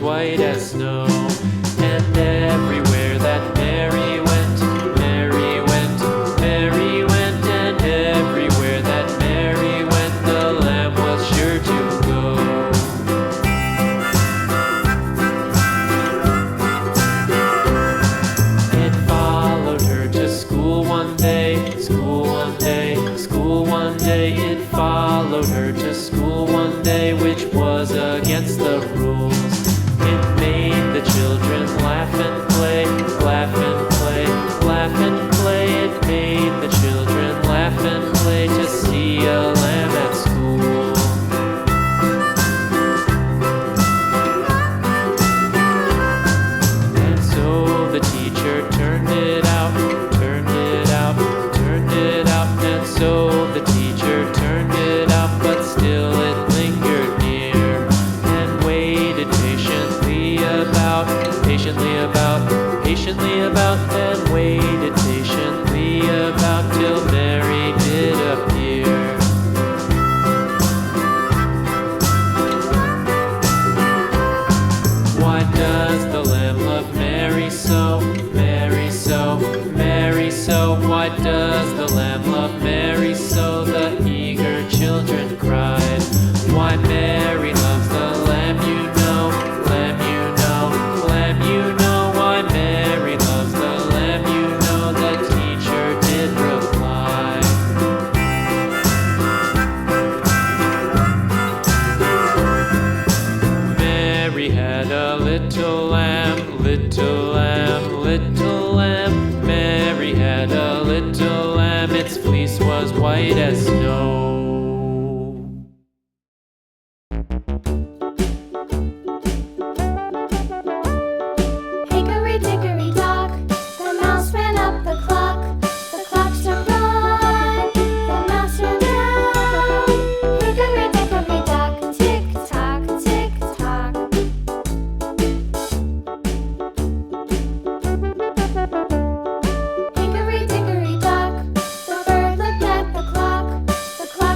white as snow. And everywhere that Mary went, Mary went, Mary went, and everywhere that Mary went, the lamb was sure to go. It followed her to school one day, school one day, school one day. It followed her to school one day, which was against the rules. It made the children laugh and play, laugh and play, laugh and play. It made the children laugh and play to see a lamb at school. And so the teacher turned it out, turned it out, turned it out. And so the teacher turned it out, but still it lingered near and waited patiently about, patiently about, and waited patiently about till Mary did appear. Why does the lamb love Mary so, Mary so, Mary so? Why does the lamb love Mary so? The eager children cried. Why Mary loves the lamb, you know, lamb, you know, lamb, you know. Why Mary loves the lamb, you know, the teacher did reply. Mary had a little lamb, little lamb, little lamb. Mary had a little lamb, its fleece was white as snow. Hickory dickory dock, the mouse ran up the clock. The clock struck one, the mouse ran down. Hickory dickory dock, tick tock, tick tock. Hickory dickory dock, the bird looked at the clock. The clock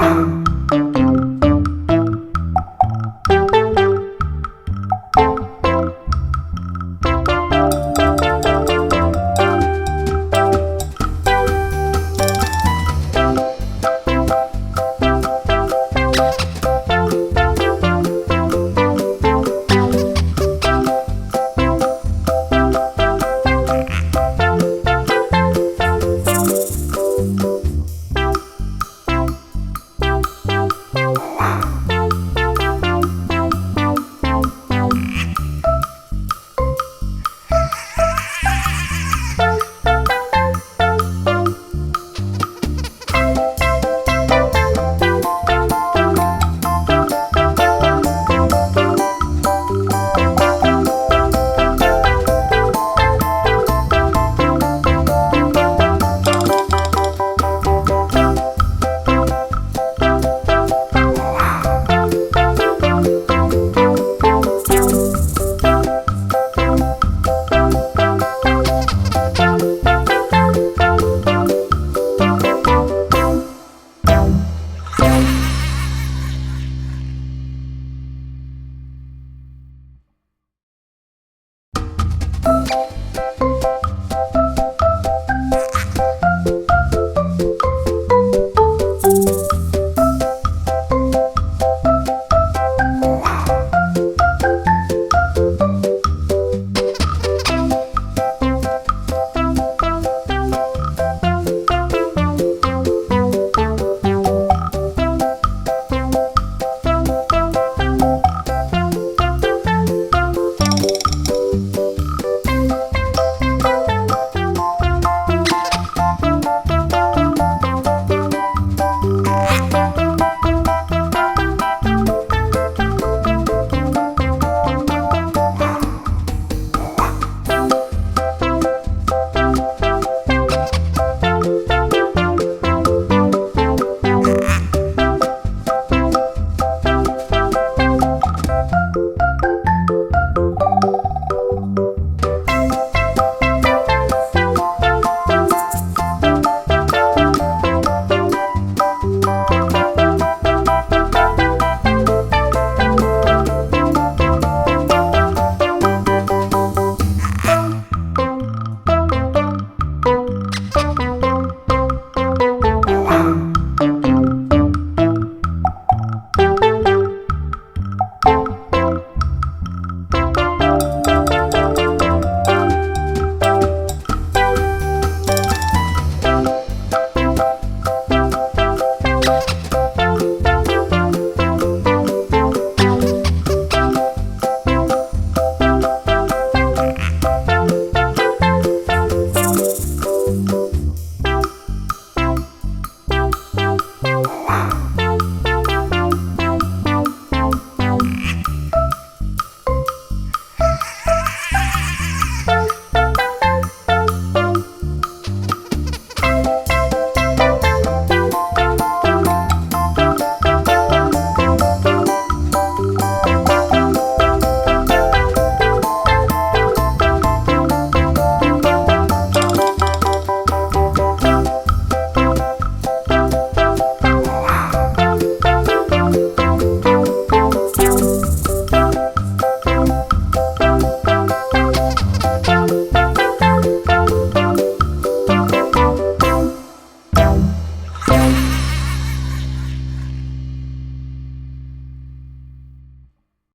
down.